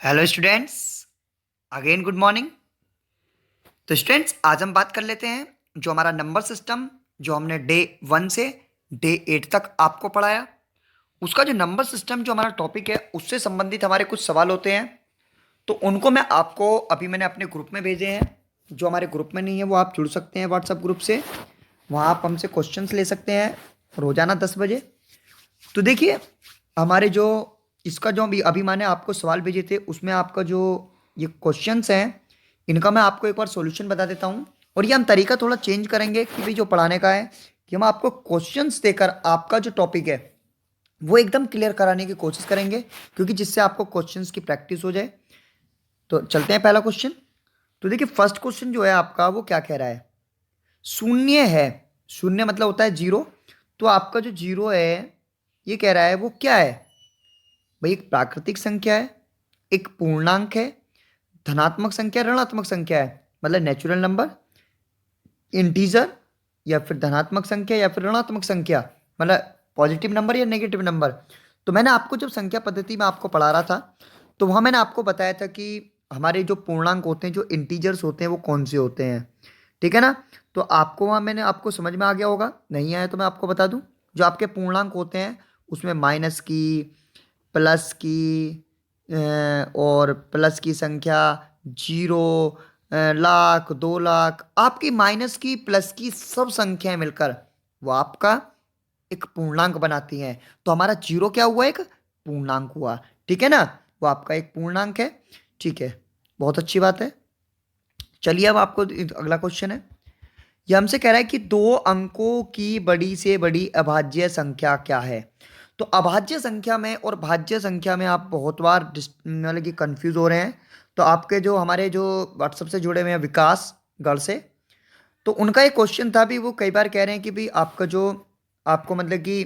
Hello students, again good morning. तो students, आज हम बात कर लेते हैं जो हमारा नंबर सिस्टम जो हमने डे 1 से डे 8 तक आपको पढ़ाया, उसका जो नंबर सिस्टम जो हमारा टॉपिक है उससे संबंधित हमारे कुछ सवाल होते हैं। तो उनको मैंने अपने ग्रुप में भेजे हैं। जो हमारे ग्रुप में नहीं है वो आप जुड़ सकते हैं व्हाट्सएप ग्रुप से। वहाँ आप हमसे क्वेश्चंस ले सकते हैं रोजाना 10 बजे। तो देखिए, हमारे जो इसका जो अभी अभी मैंने आपको सवाल भेजे थे उसमें आपका जो ये क्वेश्चंस हैं, इनका मैं आपको एक बार सॉल्यूशन बता देता हूँ। और ये हम तरीका थोड़ा चेंज करेंगे कि भाई जो पढ़ाने का है कि हम आपको क्वेश्चंस देकर आपका जो टॉपिक है वो एकदम क्लियर कराने की कोशिश करेंगे, क्योंकि जिससे आपको क्वेश्चंस की प्रैक्टिस हो जाए। तो चलते हैं पहला क्वेश्चन। तो देखिए, फर्स्ट क्वेश्चन जो है आपका वो क्या कह रहा है। शून्य है, शून्य मतलब होता है जीरो। तो आपका जो जीरो है ये कह रहा है वो क्या है भाई। एक प्राकृतिक संख्या है, एक पूर्णांक है, धनात्मक संख्या, ऋणात्मक संख्या है, मतलब नेचुरल नंबर, इंटीजर, या फिर धनात्मक संख्या या फिर ऋणात्मक संख्या, मतलब पॉजिटिव नंबर या नेगेटिव नंबर। तो मैंने आपको जब संख्या पद्धति में आपको पढ़ा रहा था तो वहां मैंने आपको बताया था कि हमारे जो पूर्णांक होते हैं, जो इंटीजर्स होते हैं, वो कौन से होते हैं। ठीक है ना। तो आपको वहां मैंने आपको समझ में आ गया होगा, नहीं आया तो मैं आपको बता दूं। जो आपके पूर्णांक होते हैं उसमें माइनस की, प्लस की, और प्लस की संख्या, जीरो, लाख, 2 लाख, आपकी माइनस की प्लस की सब संख्याएं मिलकर वो आपका एक पूर्णांक बनाती हैं। तो हमारा जीरो क्या हुआ, एक पूर्णांक हुआ। ठीक है ना, वो आपका एक पूर्णांक है। ठीक है, बहुत अच्छी बात है। चलिए अब आपको अगला क्वेश्चन है। ये हमसे कह रहा है कि 2 अंकों की बड़ी से बड़ी अभाज्य संख्या क्या है। तो अभाज्य संख्या में और भाज्य संख्या में आप बहुत बार मतलब कि कंफ्यूज हो रहे हैं। तो आपके जो हमारे जो व्हाट्सएप से जुड़े हुए हैं विकास गढ़ से, तो उनका एक क्वेश्चन था भी। वो कई बार कह रहे हैं कि भाई आपका जो आपको मतलब कि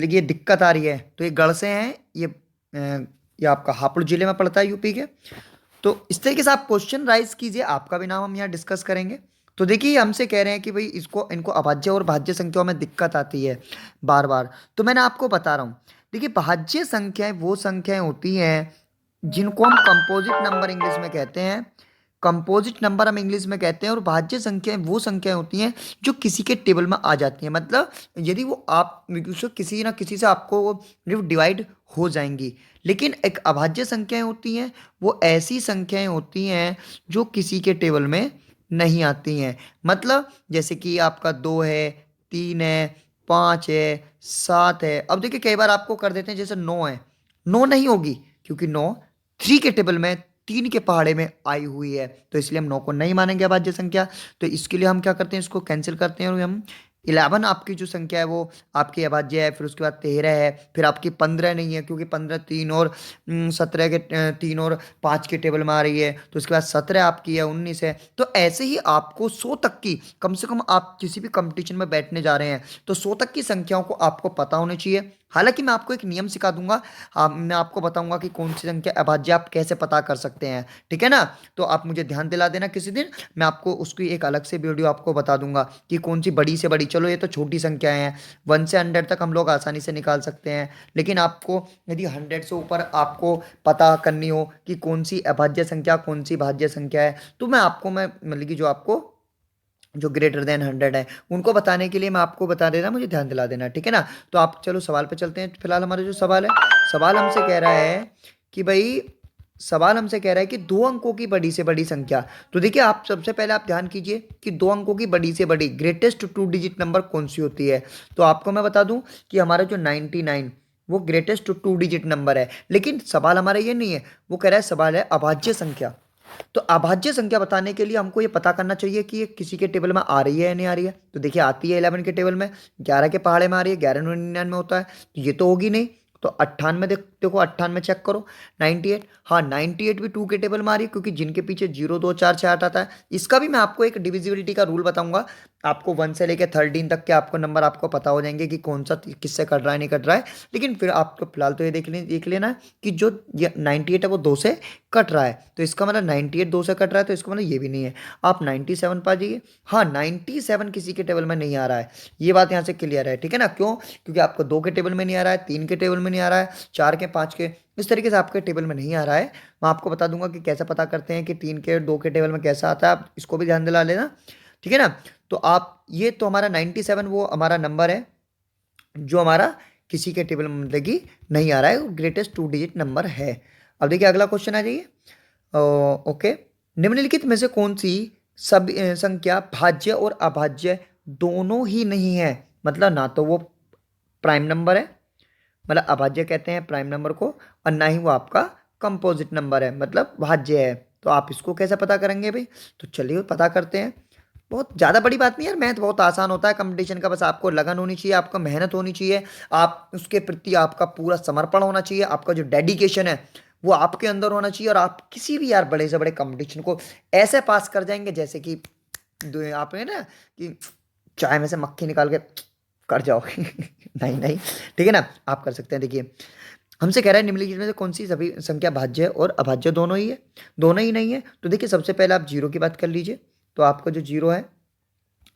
ये दिक्कत आ रही है। तो ये गढ़ से हैं, ये आपका हापुड़ जिले में पड़ता है, यूपी के। तो इस तरीके से आप क्वेश्चन राइज कीजिए, आपका भी नाम हम यहाँ डिस्कस करेंगे। तो देखिए, ये हमसे कह रहे हैं कि भाई इसको इनको अभाज्य और भाज्य संख्याओं में दिक्कत आती है बार बार। तो मैंने आपको बता रहा हूँ। देखिए, भाज्य संख्याएं वो संख्याएं होती हैं जिनको हम कंपोजिट नंबर इंग्लिश में कहते हैं। कंपोजिट नंबर हम इंग्लिश में कहते हैं। और भाज्य संख्याएं वो संख्याएं होती हैं जो किसी के टेबल में आ जाती हैं, मतलब यदि वो आप उसको किसी ना किसी से आपको डिवाइड हो जाएंगी। लेकिन एक अभाज्य संख्याएं होती हैं, वो ऐसी संख्याएं होती हैं जो किसी के टेबल में नहीं आती हैं। मतलब जैसे कि आपका 2 है, 3 है, 5 है, 7 है। अब देखिए, कई बार आपको कर देते हैं जैसे 9 है, 9 नहीं होगी, क्योंकि 9 3 के टेबल में, 3 के पहाड़े में आई हुई है। तो इसलिए हम 9 को नहीं मानेंगे अभाज्य संख्या। तो इसके लिए हम क्या करते हैं, इसको कैंसिल करते हैं और हम 11 आपकी जो संख्या है वो आपकी अभाज्य है। फिर उसके बाद 13 है, फिर आपकी 15 नहीं है, क्योंकि 15 3 और 17 के 3 और 5 के टेबल में आ रही है। तो उसके बाद 17 आपकी है, 19 है। तो ऐसे ही आपको 100 तक की, कम से कम आप किसी भी कंपटीशन में बैठने जा रहे हैं तो 100 तक की संख्याओं को आपको पता होनी चाहिए। हालांकि मैं आपको एक नियम सिखा दूंगा। मैं आपको बताऊंगा कि कौन सी संख्या अभाज्य आप कैसे पता कर सकते हैं। ठीक है ना। तो आप मुझे ध्यान दिला देना किसी दिन, मैं आपको उसकी एक अलग से वीडियो आपको बता दूंगा कि कौन सी बड़ी से बड़ी। चलो ये तो छोटी संख्याएं हैं, 1 से 100 तक हम लोग आसानी से निकाल सकते हैं। लेकिन आपको यदि 100 से ऊपर आपको पता करनी हो कि कौन सी अभाज्य संख्या कौन सी भाज्य संख्या है, तो मैं मतलब कि जो आपको जो ग्रेटर देन 100 है उनको बताने के लिए मैं आपको बता देना, मुझे ध्यान दिला देना। ठीक है ना। तो आप चलो सवाल पे चलते हैं। फिलहाल हमारा जो सवाल है, सवाल हमसे कह रहा है कि भाई, सवाल हमसे कह रहा है कि 2 अंकों की बड़ी से बड़ी संख्या। तो देखिए, आप सबसे पहले आप ध्यान कीजिए कि 2 अंकों की बड़ी से बड़ी ग्रेटेस्ट 2 डिजिट नंबर कौन सी होती है। तो आपको मैं बता दूं कि हमारा जो 99 वो ग्रेटेस्ट 2 डिजिट नंबर है। लेकिन सवाल हमारा ये नहीं है, वो कह रहा है सवाल है अभाज्य संख्या। तो अभाज्य संख्या बताने के लिए हमको ये पता करना चाहिए कि ये किसी के टेबल में आ रही है या नहीं आ रही है। तो देखिए, आती है 11 के टेबल में, 11 के पहाड़े में आ रही है, 11 99 में होता है, तो ये तो होगी नहीं। तो 98 देखो 98 चेक करो, 98, हाँ 98 भी 2 के टेबल में आ रही है, क्योंकि जिनके पीछे 0 2 4 6 8 आता है। इसका भी मैं आपको एक डिविजिबिलिटी का रूल बताऊंगा। आपको 1 से लेकर 13 तक के आपको नंबर आपको पता हो जाएंगे कि कौन सा किससे कट रहा है नहीं कट रहा है। लेकिन फिर आपको फिलहाल तो ये देख लेना है कि जो ये 98 है वो 2 से कट रहा है। तो इसका मतलब 98 2 से कट रहा है, तो इसका मतलब ये भी नहीं है। आप 97 पा जाइए, हाँ 97 किसी के टेबल में नहीं आ रहा है। ये बात यहाँ से क्लियर है। ठीक है ना। क्यों? क्योंकि आपको 2 के टेबल में नहीं आ रहा है, 3 के टेबल में नहीं आ रहा है, 4 के 5 के, इस तरीके से आपके टेबल में नहीं आ रहा है। मैं आपको बता दूंगा कि कैसे पता करते हैं कि 3 के 2 के टेबल में कैसा आता है, आप इसको भी ध्यान दिला लेना, ठीक है ना। तो आप ये तो हमारा 97 वो हमारा नंबर है जो हमारा किसी के टेबल में मतलब कि नहीं आ रहा है, ग्रेटेस्ट 2 डिजिट नंबर है। अब देखिए अगला क्वेश्चन आ जाइए। ओके, निम्नलिखित में से कौन सी सब संख्या भाज्य और अभाज्य दोनों ही नहीं है? मतलब ना तो वो प्राइम नंबर है, मतलब अभाज्य कहते हैं प्राइम नंबर को, और ना ही वो आपका कंपोजिट नंबर है मतलब भाज्य है। तो आप इसको कैसे पता करेंगे भाई? तो चलिए पता करते हैं। बहुत ज़्यादा बड़ी बात नहीं यार, मैथ बहुत आसान होता है कंपटीशन का, बस आपको लगन होनी चाहिए, आपका मेहनत होनी चाहिए, आप उसके प्रति आपका पूरा समर्पण होना चाहिए, आपका जो डेडिकेशन है वो आपके अंदर होना चाहिए, और आप किसी भी यार बड़े से बड़े कंपटीशन को ऐसे पास कर जाएंगे जैसे कि आप है ना कि चाय में से मक्खी निकाल के कर जाओगे। नहीं नहीं, ठीक है ना, आप कर सकते हैं। देखिए हमसे कह रहा है निम्नलिखित में से कौन सी सभी संख्या भाज्य है और अभाज्य दोनों ही है? दोनों ही नहीं है। तो देखिए सबसे पहले आप जीरो की बात कर लीजिए। तो आपका जो जीरो है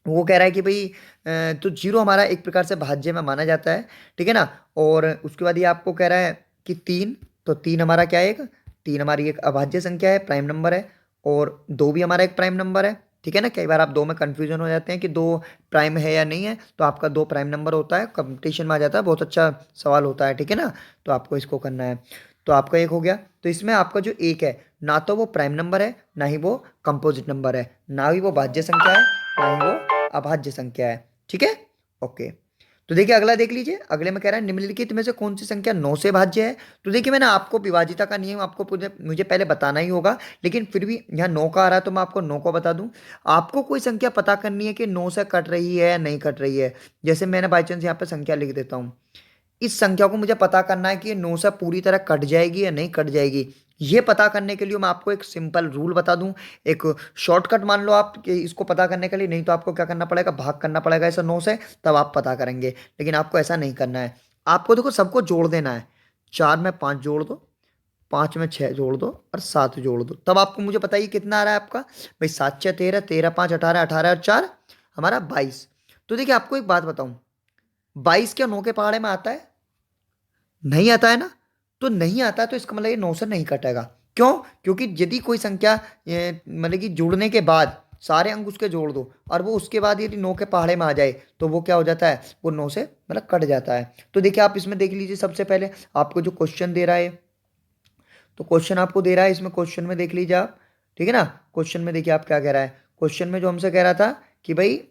वो कह रहा है कि भाई तो जीरो हमारा एक प्रकार से भाज्य में माना जाता है, ठीक है ना। और उसके बाद ये आपको कह रहा है कि तीन, तो तीन हमारा क्या है? एक तीन हमारी एक अभाज्य संख्या है, प्राइम नंबर है। और दो भी हमारा एक प्राइम नंबर है, ठीक है ना। कई बार आप दो में कंफ्यूजन हो जाते हैं कि दो प्राइम है या नहीं है, तो आपका दो प्राइम नंबर होता है, कंपटीशन में आ जाता है, बहुत अच्छा सवाल होता है, ठीक है ना। तो आपको इसको करना है। तो आपका एक हो गया। तो इसमें आपका जो एक है, ना तो वो प्राइम नंबर है, ना ही वो कंपोजिट नंबर है, ना ही वो भाज्य संख्या है, ना ही वो अभाज्य संख्या है, ठीक है। ओके, तो देखिए अगला देख लीजिए। अगले में कह रहा है निम्नलिखित में से कौन सी संख्या 9 से भाज्य है? तो देखिए मैंने आपको विभाजिता का नियम आपको मुझे पहले बताना ही होगा, लेकिन फिर भी यहाँ 9 का आ रहा है तो मैं आपको 9 को बता दूं। आपको कोई संख्या पता करनी है कि 9 से कट रही है या नहीं कट रही है। जैसे मैंने बाई चांस यहाँ पे संख्या लिख देता हूँ, इस संख्या को मुझे पता करना है कि ये 9 से पूरी तरह कट जाएगी या नहीं कट जाएगी। ये पता करने के लिए मैं आपको एक सिंपल रूल बता दूं, एक शॉर्टकट मान लो आप कि इसको पता करने के लिए। नहीं तो आपको क्या करना पड़ेगा, भाग करना पड़ेगा ऐसा 9 से, तब आप पता करेंगे। लेकिन आपको ऐसा नहीं करना है, आपको देखो सबको जोड़ देना है। 4 में 5 जोड़ दो, 5 में 6 जोड़ दो, और 7 जोड़ दो, तब आपको मुझे बताइए कितना आ रहा है आपका भाई। 7 6 13, 13 5 18, 18 और 4 हमारा 22। तो देखिए आपको एक बात बताऊं, 22 क्या 9 के पहाड़े में आता है? नहीं आता है ना। तो नहीं आता है तो इसका मतलब ये 9 से नहीं कटेगा। क्यों? क्योंकि यदि कोई संख्या मतलब कि जुड़ने के बाद सारे अंक उसके जोड़ दो और वो उसके बाद यदि 9 के पहाड़े में आ जाए तो वो क्या हो जाता है, वो 9 से मतलब कट जाता है। तो देखिए आप इसमें देख लीजिए, सबसे पहले आपको जो क्वेश्चन दे रहा है, तो क्वेश्चन आपको दे रहा है, इसमें क्वेश्चन में देख लीजिए आप, ठीक है ना। क्वेश्चन में देखिए आप क्या कह रहा है। क्वेश्चन में जो हमसे कह रहा था कि भाई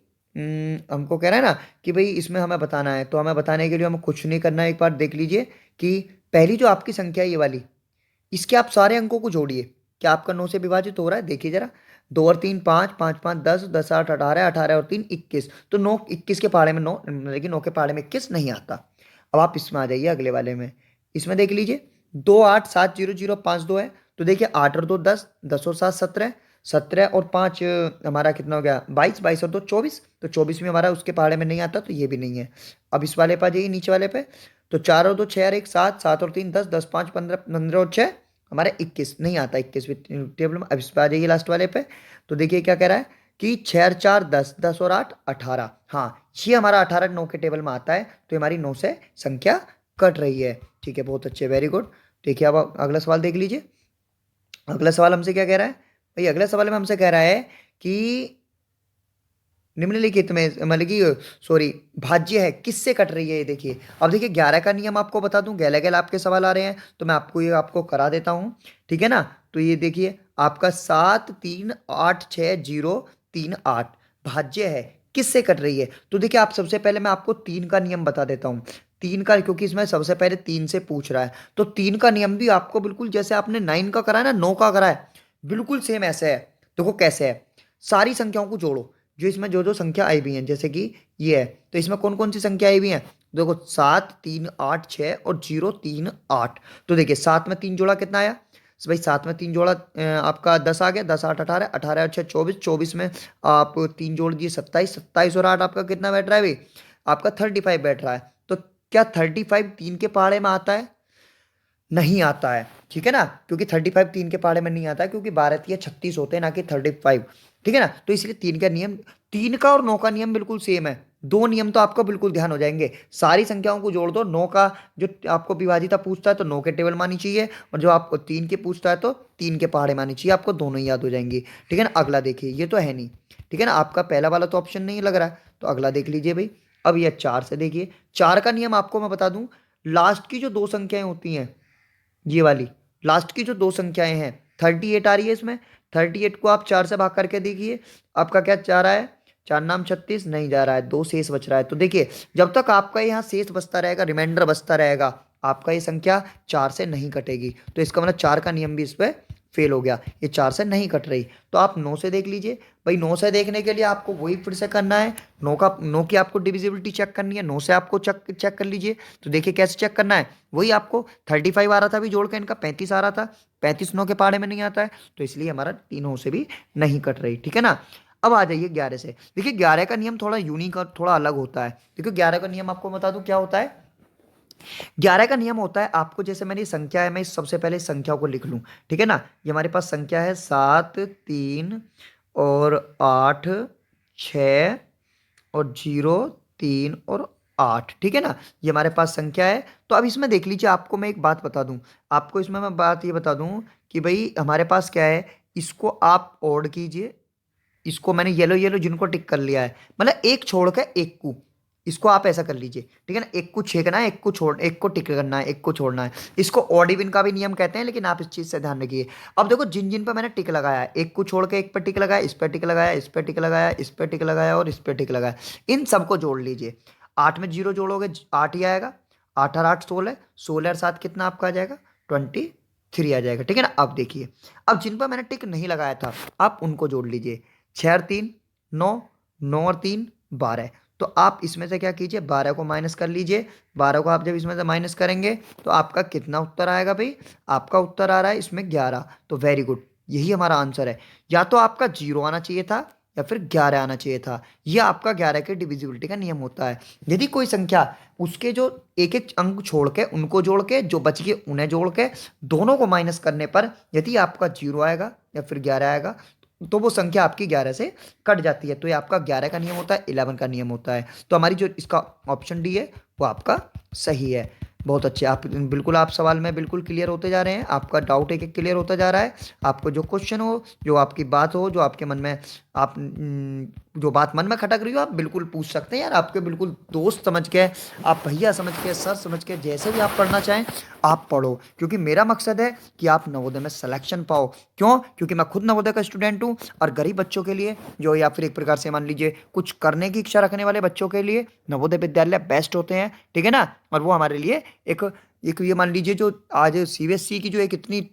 हमको कह रहा है ना कि भाई इसमें हमें बताना है, तो हमें बताने के लिए हमें कुछ नहीं करना है। एक बार देख लीजिए कि पहली जो आपकी संख्या है ये वाली, इसके आप सारे अंकों को जोड़िए। क्या आपका 9 से विभाजित हो रहा है? देखिए जरा। 2 और 3 5, 5 5 10, 10 8 18, 18 और 3 21। तो 9 21 के पहाड़े में 9, लेकिन 9 के पहाड़े में 21 नहीं आता। अब आप इसमें आ जाइए अगले वाले में। इसमें देख लीजिए 2 8 7 0 0 5 2 है। तो देखिए 8 और 2 10, 10 और 7 17, 17 और 5 हमारा कितना हो गया 22, 22 और 2 24। तो 24 में हमारा उसके पहाड़े में नहीं आता, तो ये भी नहीं है। अब इस वाले पे आ जाइए, नीचे वाले पे। तो 4 और 2 6 और 1 7, 7 और 3 10, 10 5 15, 15 और 6 हमारा 21 नहीं आता, 21 टेबल में। अब इस पे आ जाइए लास्ट वाले पे। तो देखिए क्या कह रहा है कि 6 और 4 10, 10 और 8 18। हाँ, ये हमारा 18 9 के टेबल में आता है, तो हमारी 9 से संख्या कट रही है, ठीक है। बहुत अच्छे, वेरी गुड। देखिए अब अगला सवाल देख लीजिए। अगला सवाल हमसे क्या कह रहा है भाई? अगले सवाल में हमसे कह रहा है कि निम्नलिखित में मतलब कि सॉरी भाज्य है किससे कट रही है, ये देखिए। अब देखिए 11 का नियम आपको बता दूं, गैला गैला आपके सवाल आ रहे हैं तो मैं आपको ये आपको करा देता हूँ, ठीक है ना। तो ये देखिए आपका 7 3 8 6 0 3 8 भाज्य है, किससे कट रही है? तो देखिए आप सबसे पहले मैं आपको 3 का नियम बता देता हूँ। 3 का, क्योंकि इसमें सबसे पहले 3 से पूछ रहा है, तो 3 का नियम भी आपको बिल्कुल जैसे आपने 9 का करा है ना, 9 का करा है, बिल्कुल सेम ऐसे है। देखो कैसे है, सारी संख्याओं को जोड़ो जो इसमें जो जो संख्या आई हुई हैं, जैसे कि ये है, तो इसमें कौन कौन सी संख्या आई हुई हैं? देखो 7 3 8 6 और 0 3 8। तो देखिए 7 में 3 जोड़ा कितना आया? तो भाई 7 में 3 जोड़ा आपका 10 आ गया, 10 8 18, 18 और 6 24, 24 में आप 3 जोड़ दिए 27, 27 और 8 आपका कितना बैठ रहा है भाई? आपका 35 बैठ रहा है। तो क्या 35 3 के पहाड़े में आता है? नहीं आता है, ठीक है ना, क्योंकि 35 3 के पहाड़े में नहीं आता है, क्योंकि 12 या 36 होते हैं, ना कि 35, ठीक है ना। तो इसलिए 3 का नियम 3 का और 9 का नियम बिल्कुल सेम है। दो नियम तो आपको बिल्कुल ध्यान हो जाएंगे। सारी संख्याओं को जोड़ दो। 9 का जो आपको विभाजिता पूछता है तो 9 के टेबल मानी चाहिए, और जो आपको 3 के पूछता है तो 3 के पहाड़े मानी चाहिए। आपको दोनों ही याद हो जाएंगी। ठीक है ना। अगला देखिए, ये तो है नहीं। ठीक है ना, आपका पहला वाला तो ऑप्शन नहीं लग रहा है, तो अगला देख लीजिए भाई। अब ये 4 से देखिए। 4 का नियम आपको मैं बता दूं, लास्ट की जो दो संख्याएं होती हैं, ये वाली लास्ट की जो दो संख्याएं हैं, 38 आ रही है इसमें। 38 को आप 4 से भाग करके देखिए, आपका क्या जा रहा है? 4 नाम 36 नहीं जा रहा है, दो शेष बच रहा है। तो देखिए, जब तक आपका यहाँ शेष बचता रहेगा, रिमाइंडर बचता रहेगा, आपका ये संख्या 4 से नहीं कटेगी। तो इसका मतलब 4 का नियम भी इस पर फेल हो गया, ये 4 से नहीं कट रही। तो आप 9 से देख लीजिए भाई। 9 से देखने के लिए आपको वही फिर से करना है। 9 की आपको डिविजिबिलिटी चेक करनी है। 9 से आपको चेक चेक कर लीजिए। तो देखिए कैसे चेक करना है, वही आपको 35 आ रहा था अभी जोड़ के, इनका 35 आ रहा था। 35 9 के पहाड़े में नहीं आता है, तो इसलिए हमारा तीनों से भी नहीं कट रही। ठीक है ना। अब आ जाइए 11 से। देखिए 11 का नियम थोड़ा यूनिक और थोड़ा अलग होता है। देखिए 11 का नियम आपको बता दूं क्या होता है। 11 का नियम होता है, आपको जैसे मैंने संख्या है, मैं सबसे पहले इस संख्या को लिख लूं। ठीक है ना। ये हमारे पास संख्या है 7 3 और 8 6 और 0 3 और 8। ठीक है ना, ये हमारे पास संख्या है। तो अब इसमें देख लीजिए, आपको मैं एक बात बता दूं। आपको इसमें मैं बात ये बता दूं कि भाई हमारे पास क्या है, इसको आप ओड कीजिए। इसको मैंने येलो येलो जिनको टिक कर लिया है, मतलब एक छोड़ के एक को, इसको आप ऐसा कर लीजिए। ठीक है ना, एक को छेकना है, एक को छोड़, एक को टिक करना है, एक को छोड़ना है। इसको ऑड इवन का भी नियम कहते हैं, लेकिन आप इस चीज से ध्यान रखिए। अब देखो, जिन जिन पर मैंने टिक लगाया है, एक को छोड़ के एक पर टिक लगाया, इस पर टिक लगाया, इस पर टिक लगाया, इस पर टिक लगाया और इस पर टिक लगाया, इन सबको जोड़ लीजिए। 8 में 0 जोड़ोगे 8 ही आएगा। 8 और 8 16, 16 और 7 कितना आपका आ जाएगा? 23 आ जाएगा। ठीक है ना। अब देखिए, अब जिन पर मैंने टिक नहीं लगाया था, आप उनको जोड़ लीजिए। 6 और 3 9, 9 और 3 12। तो आप इसमें से क्या कीजिए, 12 को माइनस कर लीजिए। 12 को आप जब इसमें से माइनस करेंगे तो आपका कितना उत्तर आएगा भाई? आपका उत्तर आ रहा है इसमें 11। तो वेरी गुड, यही हमारा आंसर है। या तो आपका 0 आना चाहिए था या फिर 11 आना चाहिए था। यह आपका 11 के डिविजिबिलिटी का नियम होता है। यदि कोई संख्या, उसके जो एक एक अंक छोड़ के, उनको जोड़ के, जो बच गए उन्हें जोड़ के, दोनों को माइनस करने पर यदि आपका 0 आएगा या फिर 11 आएगा, तो वो संख्या आपकी 11 से कट जाती है। तो ये आपका 11 का नियम होता है, 11 का नियम होता है। तो हमारी जो इसका ऑप्शन डी है वो आपका सही है। बहुत अच्छे, आप बिल्कुल, आप सवाल में बिल्कुल क्लियर होते जा रहे हैं। आपका डाउट एक एक क्लियर होता जा रहा है। आपको जो क्वेश्चन हो, जो आपकी बात हो, जो आपके मन में आप जो बात मन में खटक रही हो, आप बिल्कुल पूछ सकते हैं यार। आपके बिल्कुल दोस्त समझ के, आप भैया समझ के, सर समझ के, जैसे भी आप पढ़ना चाहें आप पढ़ो, क्योंकि मेरा मकसद है कि आप नवोदय में सिलेक्शन पाओ। क्यों? क्योंकि मैं खुद नवोदय का स्टूडेंट हूँ, और गरीब बच्चों के लिए, जो या फिर एक प्रकार से मान लीजिए कुछ करने की इच्छा रखने वाले बच्चों के लिए नवोदय विद्यालय बेस्ट होते हैं। ठीक है ना। और वो हमारे लिए एक एक ये मान लीजिए, जो आज सीबीएसई की जो एक इतनी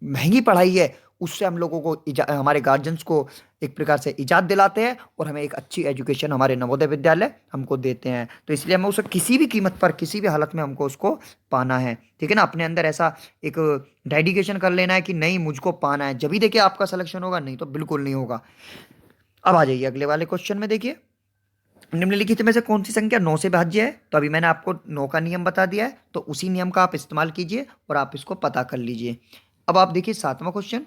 महंगी पढ़ाई है, उससे हम लोगों को हमारे गार्जियंस को एक प्रकार से इजाज़त दिलाते हैं, और हमें एक अच्छी एजुकेशन हमारे नवोदय विद्यालय हमको देते हैं। तो इसलिए हमें उसे किसी भी कीमत पर, किसी भी हालत में हमको उसको पाना है। ठीक है ना। अपने अंदर ऐसा एक डेडिकेशन कर लेना है कि नहीं, मुझको पाना है, जब भी देखिए आपका सिलेक्शन होगा, नहीं तो बिल्कुल नहीं होगा। अब आ जाइए अगले वाले क्वेश्चन में। देखिए, निम्नलिखित में से कौन सी संख्या 9 से भाज्य है? तो अभी मैंने आपको 9 का नियम बता दिया है, तो उसी नियम का आप इस्तेमाल कीजिए और आप इसको पता कर लीजिए। अब आप देखिए 7वां क्वेश्चन।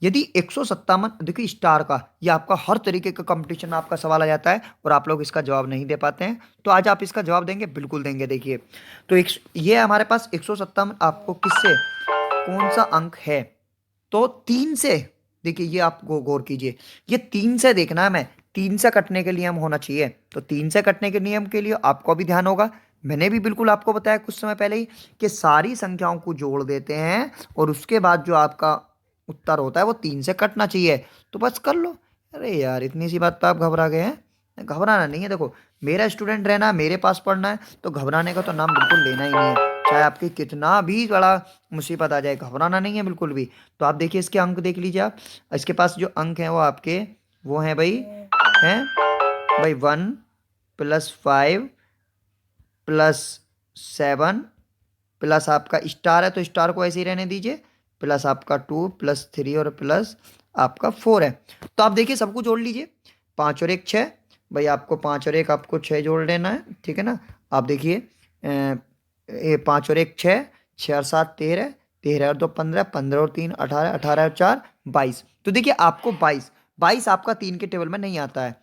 यदि 157, देखिए स्टार का, ये आपका हर तरीके का कंपटीशन में आपका सवाल आ जाता है और आप लोग इसका जवाब नहीं दे पाते हैं, तो आज आप इसका जवाब देंगे, बिल्कुल देंगे। देखिए, तो ये हमारे पास 157 आपको किससे, कौन सा अंक है? तो 3 से। देखिए, ये आप गौर कीजिए, ये 3 से देखना है। मैं 3 से कटने के नियम होना चाहिए, तो 3 से कटने के नियम के लिए आपको भी ध्यान होगा। मैंने भी बिल्कुल आपको बताया कुछ समय पहले ही कि सारी संख्याओं को जोड़ देते हैं, और उसके बाद जो आपका उत्तर होता है वो 3 से कटना चाहिए। तो बस कर लो। अरे यार, इतनी सी बात पर आप घबरा गए हैं? घबराना नहीं है। देखो, मेरा स्टूडेंट रहना, मेरे पास पढ़ना है, तो घबराने का तो नाम बिल्कुल लेना ही नहीं है। चाहे आपकी कितना भी बड़ा मुसीबत आ जाए, घबराना नहीं है बिल्कुल भी। तो आप देखिए, इसके अंक देख लीजिए आप। इसके पास जो अंक हैं वो आपके वो हैं भाई, हैं भाई 1 + 5 + 7 प्लस आपका स्टार है, तो स्टार को ऐसे ही रहने दीजिए, प्लस आपका 2 + 3 और प्लस आपका 4 है। तो आप देखिए, सबको जोड़ लीजिए। 5 और 1 6, भाई आपको 5 और 1 आपको 6 जोड़ लेना है। ठीक है ना। आप देखिए, 5 और 1 6, 6 और 7 13, 13 और 2 15, 15 और 3 18, 18 और 4 22। तो देखिए आपको 22 आपका 3 के टेबल में नहीं आता है।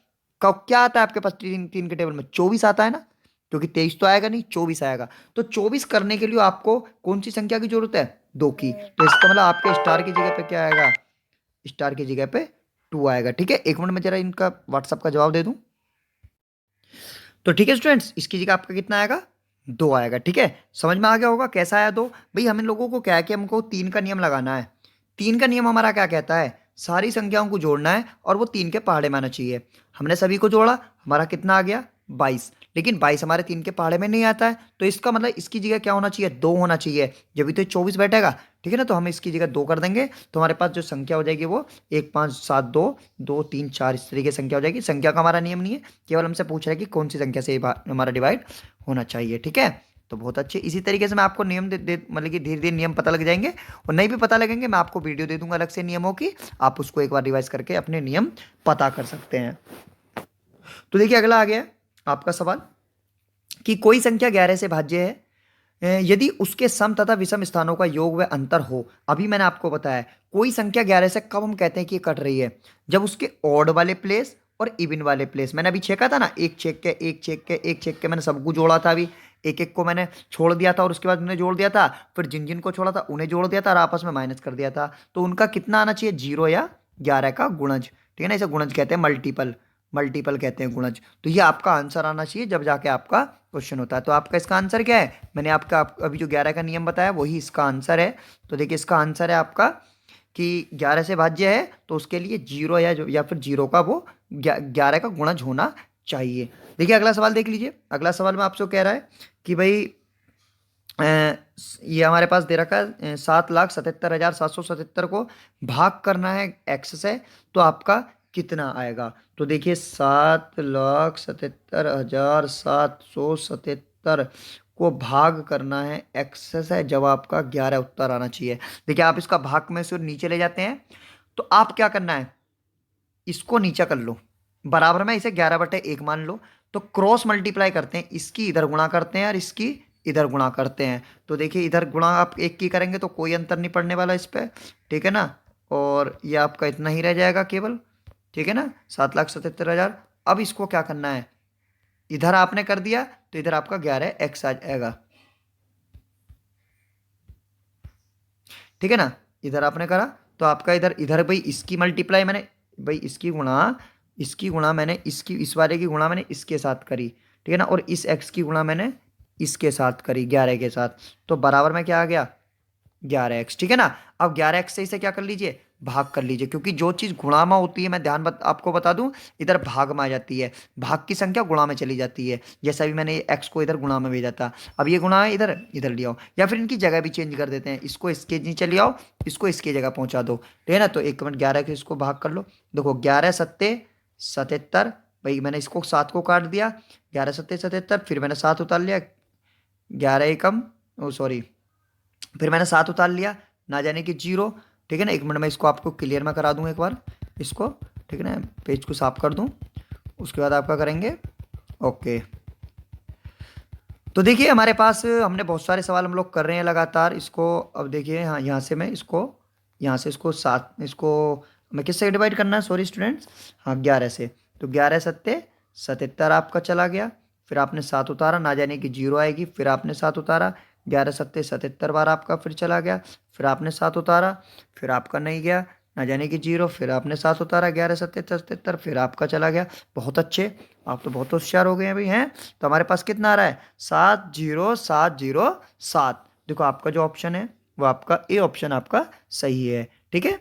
क्या आता है आपके पास तीन तीन के टेबल में? 24 आता है ना, क्योंकि 23 तो आएगा नहीं, 24 आएगा। तो 24 करने के लिए आपको कौन सी संख्या की जरूरत है? 2 की। तो इसका मतलब आपके स्टार की जगह पे क्या आएगा? स्टार की जगह पे 2 आएगा। ठीक है, एक मिनट में जरा इनका व्हाट्सअप का जवाब दे दूं। तो ठीक है स्टूडेंट्स, इसकी जगह आपका कितना आएगा? 2 आएगा। ठीक है, समझ में आ गया होगा कैसा आया 2? भाई हम इन लोगों को क्या है कि हमको 3 का नियम लगाना है। 3 का नियम हमारा क्या कहता है? सारी संख्याओं को जोड़ना है और वो 3 के पहाड़े में आना चाहिए। हमने सभी को जोड़ा, हमारा कितना आ गया? 22। लेकिन 22 हमारे 3 के पहाड़े में नहीं आता है, तो इसका मतलब इसकी जगह क्या होना चाहिए? 2 होना चाहिए, जब भी तो 24 बैठेगा। ठीक है ना, तो हम इसकी जगह 2 कर देंगे, तो हमारे पास जो संख्या हो जाएगी वो 1 5 7 2 2 3 4 इस तरीके की संख्या हो जाएगी। संख्या का हमारा नियम नहीं है, केवल हमसे पूछ रहा है कि कौन सी संख्या से ये हमारा डिवाइड होना चाहिए। ठीक है, तो बहुत अच्छे। इसी तरीके से मैं आपको नियम मतलब कि धीरे धीरे नियम पता लग जाएंगे, और नहीं भी पता लगेंगे मैं आपको वीडियो दे दूंगा अलग से नियमों की, आप उसको एक बार रिवाइज करके अपने नियम पता कर सकते हैं। तो देखिए अगला आ गया आपका सवाल कि कोई संख्या 11 से भाज्य है यदि उसके सम तथा विषम स्थानों का योग व अंतर हो। अभी मैंने आपको बताया कोई संख्या 11 से कब हम कहते हैं कि ये कट रही है? जब उसके ऑड वाले प्लेस और इवन वाले प्लेस, मैंने अभी छेका था ना, एक छेक के एक छेक के एक छेक के, मैंने सबको जोड़ा था। अभी एक एक को मैंने छोड़ दिया था और उसके बाद उन्हें जोड़ दिया था, फिर जिन जिन को छोड़ा था उन्हें जोड़ दिया था और आपस में माइनस कर दिया था। तो उनका कितना आना चाहिए? 0 या 11 का गुणज। ठीक है ना, इसे गुणज कहते हैं, मल्टीपल मल्टीपल कहते हैं, गुणज। तो ये आपका आंसर आना चाहिए जब जाके आपका क्वेश्चन होता है। तो आपका इसका आंसर क्या है? मैंने अभी जो 11 का नियम बताया वही इसका आंसर है। तो देखिए इसका आंसर है आपका कि 11 से भाज्य है तो उसके लिए 0 या फिर 0 का वो 11 का गुणज होना चाहिए। देखिए अगला सवाल देख लीजिए। अगला सवाल में आपसे कह रहा है कि भाई ये हमारे पास दे रखा है 7,77,777 को भाग करना है एक्स से, तो आपका कितना आएगा? तो देखिए 7,77,777 को भाग करना है एक्स से, जब आपका 11 उत्तर आना चाहिए। देखिए आप इसका भाग में से नीचे ले जाते हैं, तो आप क्या करना है, इसको नीचे कर लो, बराबर में इसे 11/1 मान लो। तो क्रॉस मल्टीप्लाई करते हैं, इसकी इधर गुणा करते हैं और इसकी इधर गुणा करते हैं। तो देखिए इधर गुणा आप एक की करेंगे तो कोई अंतर नहीं पड़ने वाला इस पर। ठीक है ना, और ये आपका इतना ही रह जाएगा केवल। ठीक है ना, 7,77,000। अब इसको क्या करना है, इधर आपने कर दिया तो इधर आपका 11x आ जाएगा। ठीक है ना, इधर आपने करा तो आपका इधर इधर भाई इसकी मल्टीप्लाई मैंने, भाई इसकी गुणा मैंने इसकी, इस वाले की गुणा मैंने इसके साथ करी। ठीक है ना, और इस x की गुणा मैंने इसके साथ करी 11 के साथ, तो बराबर में क्या आ गया? 11x। ठीक है ना, अब 11x से इसे क्या कर लीजिए? भाग कर लीजिए, क्योंकि जो चीज गुणा में होती है, मैं आपको बता दूं, इधर भाग में आ जाती है, भाग की संख्या गुणा में चली जाती है। जैसा भी मैंने x को इधर गुणा में भेजा था, अब ये गुणा है, इधर इधर ले आओ, या फिर इनकी जगह भी चेंज कर देते हैं, इसको इसके नीचे ले आओ, इसको इसकी जगह पहुंचा दो। ठीक है ना, तो 1 मिनट 11 के इसको भाग कर लो। देखो 11×7=77, भाई मैंने इसको 7 को काट दिया, 11×7=77, फिर मैंने 7 उतार लिया, 11 एकम, ओ सॉरी, फिर मैंने 7 उतार लिया, ना जाने कि 0। ठीक है ना, 1 मिनट में इसको आपको क्लियर में करा दूं एक बार इसको। ठीक है ना, पेज को साफ कर दूं, उसके बाद आपका करेंगे ओके। तो देखिए हमारे पास हमने बहुत सारे सवाल हम लोग कर रहे हैं लगातार इसको। अब देखिए हाँ, यहाँ से मैं इसको, यहाँ से इसको 7, इसको मैं किससे डिवाइड करना है, सॉरी स्टूडेंट्स, हाँ 11 से। तो 11×7=77 आपका चला गया, फिर आपने 7 उतारा, ना जाने कि 0 आएगी, फिर आपने 7 उतारा, 11×7=77 बार आपका फिर चला गया, फिर आपने 7 उतारा, फिर आपका नहीं गया, ना जाने कि 0, फिर आपने 7 उतारा, 11×7=77, फिर आपका चला गया। बहुत अच्छे, आप तो बहुत होशियार हो गए हैं भाई हैं। तो हमारे पास कितना आ रहा है? 70707। देखो आपका जो ऑप्शन है वो आपका ए ऑप्शन आपका सही है। ठीक है,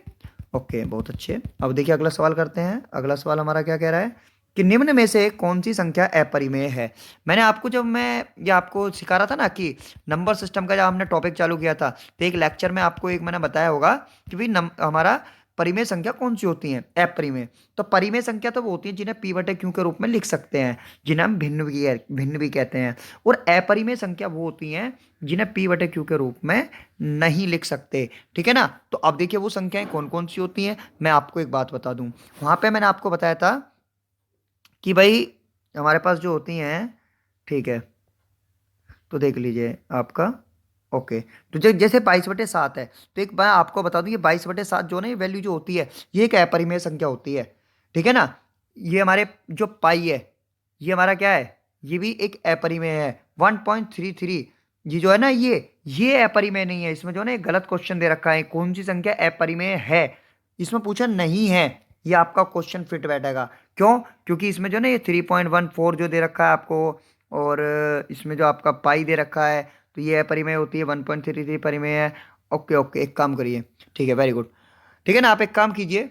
ओके बहुत अच्छे। अब देखिए अगला सवाल करते हैं। अगला सवाल हमारा क्या कह रहा है कि निम्न में से कौन सी संख्या अपरिमेय है? मैंने आपको जब मैं ये आपको सिखा रहा था ना कि नंबर सिस्टम का जब हमने टॉपिक चालू किया था, तो एक लेक्चर में आपको एक मैंने बताया होगा कि भाई हमारा परिमेय संख्या कौन सी होती है? अपरिमेय। तो परिमेय संख्या तो वो होती है जिन्हें p/q के रूप में लिख सकते हैं, जिन्हें हम भिन्न भी कहते हैं। और अपरिमेय संख्या वो होती हैं जिन्हें p/q के रूप में नहीं लिख सकते। ठीक है ना, तो अब देखिए वो संख्याएं कौन कौन सी होती हैं, मैं आपको एक बात बता दूं। वहां पे मैंने आपको बताया था कि भाई हमारे पास जो होती हैं, ठीक है, तो देख लीजिए आपका ओके। तो जैसे 22/7 है, तो एक मैं आपको बता दूं, ये 22/7 जो ना, ये वैल्यू जो होती है, ये एक अपरिमेय संख्या होती है। ठीक है ना, ये हमारे जो पाई है, ये हमारा क्या है, ये भी एक अपरिमेय है 1.33। ये जो है ना, ये अपरिमेय नहीं है। इसमें जो है ना एक गलत क्वेश्चन दे रखा है, कौन सी संख्या अपरिमेय है, इसमें पूछा नहीं है। ये आपका क्वेश्चन फिट बैठेगा। क्यों? क्योंकि इसमें जो है ना ये 3.14 जो दे रखा है आपको, और इसमें जो आपका पाई दे रखा है, तो ये अपरिमेय होती है, 1.33 परिमेय है। ओके ओके, एक काम करिए, ठीक है, वेरी गुड। ठीक है ना, आप एक काम कीजिए,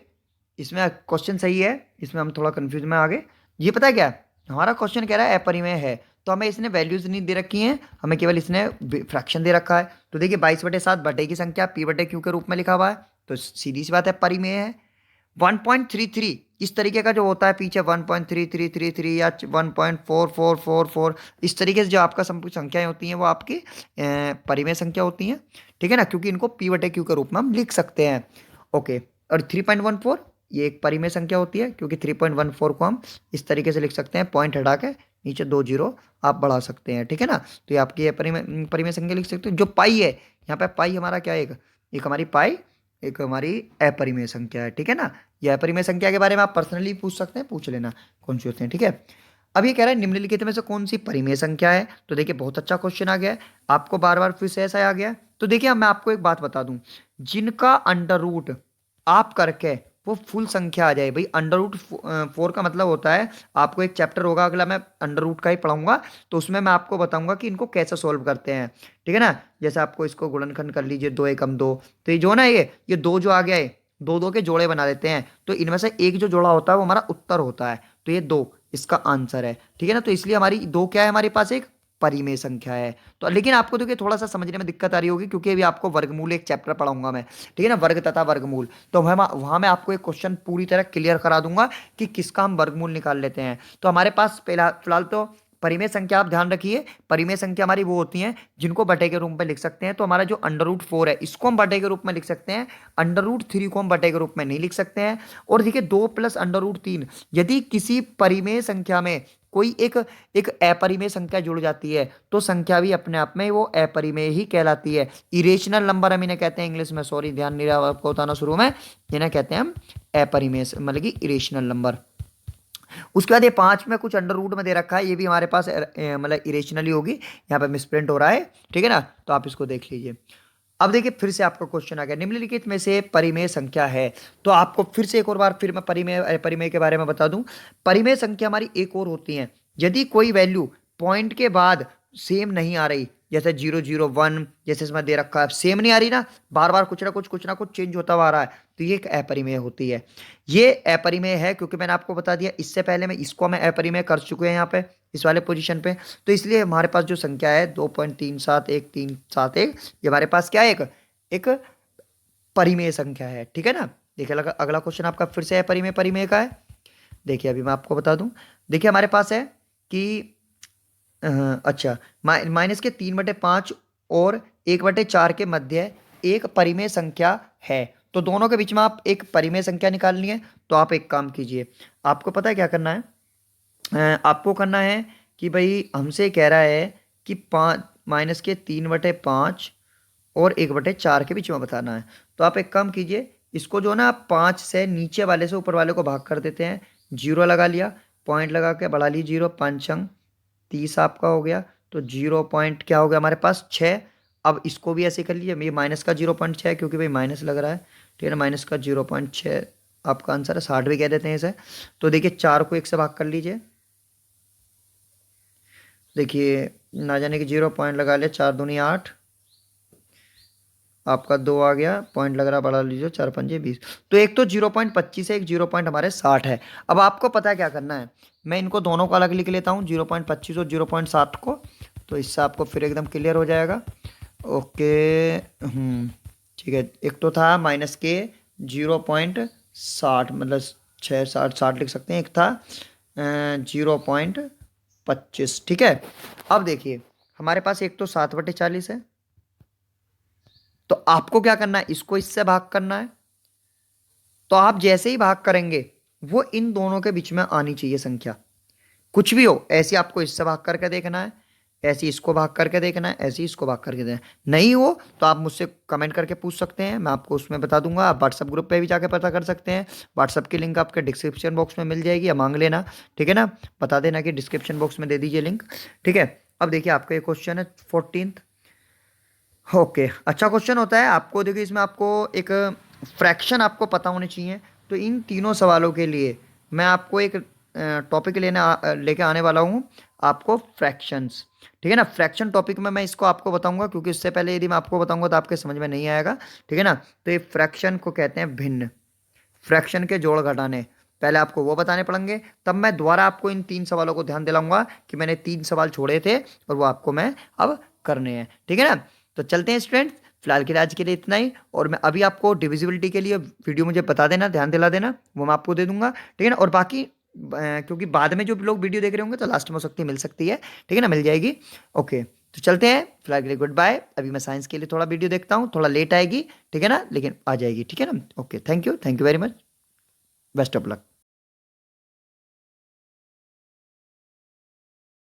इसमें क्वेश्चन सही है, इसमें हम थोड़ा कंफ्यूज में आ गए। ये पता है क्या, हमारा क्वेश्चन कह रहा है अपरिमेय है, तो हमें इसने वैल्यूज नहीं दे रखी हैं, हमें केवल इसने फ्रैक्शन दे रखा है। तो देखिए 22/7 बटे की संख्या पी बटे क्यू के रूप में लिखा हुआ है, तो सीधी सी बात है परिमेय है। 1.33 इस तरीके का जो होता है पीछे 1.3333 या 1.4444, इस तरीके से जो आपका संख्याएं होती हैं वो आपकी परिमेय संख्या होती हैं। ठीक है ना, क्योंकि इनको पी बटे क्यू के रूप में हम लिख सकते हैं। ओके, और 3.14 ये एक परिमेय संख्या होती है, क्योंकि 3.14 को हम इस तरीके से लिख सकते हैं, पॉइंट हटा के नीचे 2 जीरो आप बढ़ा सकते हैं। ठीक है ना, तो ये आपकी परिमेय परिमेय संख्या लिख सकते हैं। जो पाई है, यहाँ पे पाई हमारा क्या है, एक हमारी पाई, एक हमारी अपरिमेय संख्या है। ठीक है ना, यह अपरिमेय संख्या के बारे में आप पर्सनली पूछ सकते हैं, पूछ लेना कौन सी होते हैं। ठीक है, अब ये कह रहा है निम्नलिखित में से कौन सी परिमेय संख्या है। तो देखिए बहुत अच्छा क्वेश्चन आ गया है, आपको बार बार फिर से ऐसा आ गया है। तो देखिए अब मैं आपको एक बात बता दूं, जिनका अंडर रूट आप करके वो फुल संख्या आ जाए। भाई अंडर रूट 4 का मतलब होता है, आपको एक चैप्टर होगा अगला, मैं अंडर रूट का ही पढ़ाऊंगा, तो उसमें मैं आपको बताऊंगा कि इनको कैसे सोल्व करते हैं। ठीक है ना, जैसे आपको इसको गुणनखंड कर लीजिए, 2 एकम 2, तो ये जो ना ये दो जो आ गया है, दो दो के जोड़े बना देते हैं, तो इनमें से एक जो जोड़ा होता है वो हमारा उत्तर होता है, तो ये 2 इसका आंसर है। ठीक है ना, तो इसलिए हमारी 2 क्या है, हमारे पास एक परिमेय संख्या है। तो लेकिन आपको देखिए थोड़ा सा समझने में दिक्कत आ रही होगी, क्योंकि अभी आपको वर्गमूल एक चैप्टर पढ़ाऊंगा मैं। ठीक है ना, वर्ग तथा वर्गमूल, तो वहां मैं आपको एक क्वेश्चन पूरी तरह क्लियर करा दूंगा कि किसका हम वर्गमूल निकाल लेते हैं। तो हमारे पास पहला फिलहाल तो परिमेय संख्या आप ध्यान रखिए, परिमेय संख्या हमारी वो होती हैं जिनको बटे के रूप में लिख सकते हैं। तो हमारा जो अंडर रूट 4 है, इसको हम बटे के रूप में लिख सकते हैं, अंडर रूट 3 को हम बटे के रूप में नहीं लिख सकते हैं। और देखिए 2 प्लस अंडर रूट 3, यदि किसी परिमेय संख्या में कोई एक एक अपरिमेय संख्या जुड़ जाती है, तो संख्या भी अपने आप में वो अपरिमेय ही कहलाती है। इरेशनल नंबर हम इन्हें कहते हैं इंग्लिश में, सॉरी ध्यान नहीं रहा आपको बताना शुरू में, इन्हें कहते हैं हम अपरिमेय, मतलब कि इरेशनल नंबर। उसके बाद ये 5 में कुछ अंडर रूट में दे रखा है, ये भी हमारे पास मतलब इरेशनली होगी, यहाँ पे मिसप्रिंट हो रहा है। ठीक है ना, तो आप इसको देख लीजिए। अब देखिए फिर से आपका क्वेश्चन आ गया, निम्नलिखित में से परिमेय संख्या है। तो आपको फिर से एक और बार फिर मैं परिमेय परिमेय के बारे में बता दूं। परिमेय संख्या हमारी एक और होती है, यदि कोई वैल्यू पॉइंट के बाद सेम नहीं आ रही, जैसे 0 0 1, जैसे इसमें दे रखा है सेम नहीं आ रही ना, बार बार कुछ ना कुछ चेंज होता हुआ आ रहा है, तो ये एक अपरिमेय होती है। ये अपरिमेय है क्योंकि मैंने आपको बता दिया, इससे पहले मैं इसको मैं अपरिमेय कर चुके हैं यहाँ पे, इस वाले पोजीशन पे। तो इसलिए हमारे पास जो संख्या है 2.371 ये हमारे पास क्या है, एक एक परिमेय संख्या है। ठीक है ना, देखिए अगला क्वेश्चन आपका फिर से है परिमेय परिमेय का है। देखिए अभी मैं आपको बता दूं, देखिए हमारे पास है कि अ, अच्छा, -3/5 और 1/4 के मध्य एक परिमेय संख्या है। तो दोनों के बीच में आप एक परिमेय संख्या निकालनी है, तो आप एक काम कीजिए, आपको पता है क्या करना है, आपको करना है कि भाई हमसे कह रहा है कि 3/5 और 1/4 के बीच में बताना है। तो आप एक काम कीजिए, इसको जो ना आप 5 से नीचे वाले से ऊपर वाले को भाग कर देते हैं, जीरो लगा लिया, पॉइंट लगा के बढ़ा ली, 0 5 अंक 30 आपका हो गया। तो 0 पॉइंट क्या हो गया हमारे पास 6। अब इसको भी ऐसे कर लीजिए, ये माइनस का 0.6 क्योंकि भाई माइनस लग रहा है। ठीक है ना, माइनस का 0.6 आपका आंसर है, 60 भी कह देते हैं इसे। तो देखिए 4 को 1 से भाग कर लीजिए, देखिए ना जाने कि 0 पॉइंट लगा लिया, 4 दूनी 8, आपका 2 आ गया, पॉइंट लग रहा बढ़ा लीजिए, 4 5 20। तो एक तो 0.25 है, एक 0 पॉइंट हमारे 60 है। अब आपको पता है क्या करना है, मैं इनको दोनों को अलग लिख लेता हूँ, 0.25 और 0.7 को, तो इससे आपको फिर एकदम क्लियर हो जाएगा। ओके, ठीक है, एक तो था -के 0.60, मतलब 6 60 लिख सकते हैं, एक था 0.25। ठीक है, अब देखिए हमारे पास एक तो 7/40 है, तो आपको क्या करना है, इसको इससे भाग करना है। तो आप जैसे ही भाग करेंगे वो इन दोनों के बीच में आनी चाहिए संख्या, कुछ भी हो ऐसी आपको इससे भाग करके देखना है, ऐसे इसको भाग करके देखना है, ऐसे इसको भाग करके देखना है। नहीं हो तो आप मुझसे कमेंट करके पूछ सकते हैं, मैं आपको उसमें बता दूंगा। आप व्हाट्सअप ग्रुप पे भी जाके पता कर सकते हैं, व्हाट्सअप की लिंक आपके डिस्क्रिप्शन बॉक्स में मिल जाएगी, या मांग लेना, ठीक है ना। बता देना कि डिस्क्रिप्शन बॉक्स में दे दीजिए लिंक, ठीक है। अब देखिए आपका ये क्वेश्चन है 14th। ओके, अच्छा क्वेश्चन होता है। आपको देखिए इसमें आपको एक फ्रैक्शन आपको पता होने चाहिए। तो इन तीनों सवालों के लिए मैं आपको एक टॉपिक लेके आने वाला हूँ, आपको फ्रैक्शंस, ठीक है ना। फ्रैक्शन टॉपिक में मैं इसको आपको बताऊंगा, क्योंकि उससे पहले यदि मैं आपको बताऊंगा तो आपके समझ में नहीं आएगा, ठीक है ना। तो ये फ्रैक्शन को कहते हैं भिन्न, फ्रैक्शन के जोड़ घटाने। पहले आपको वो बताने पड़ेंगे, तब मैं दोबारा आपको इन तीन सवालों को ध्यान दिलाऊंगा कि मैंने तीन सवाल छोड़े थे और वो आपको मैं अब करने हैं, ठीक है ना। तो चलते हैं स्टूडेंट्स, फिलहाल के लिए आज के लिए इतना ही। और मैं अभी आपको डिविजिबिलिटी के लिए वीडियो मुझे बता देना, ध्यान दिला देना, वो मैं आपको दे दूंगा, ठीक है ना। और बाकी क्योंकि बाद में जो लोग वीडियो देख रहे होंगे तो लास्ट में हो सकती है मिल सकती है, ठीक है ना, मिल जाएगी। ओके, तो चलते हैं, फिलहाल के लिए गुड बाय। अभी मैं साइंस के लिए थोड़ा वीडियो देखता हूँ, थोड़ा लेट आएगी, ठीक है ना, लेकिन आ जाएगी, ठीक है ना। Okay, thank you very much, best of luck.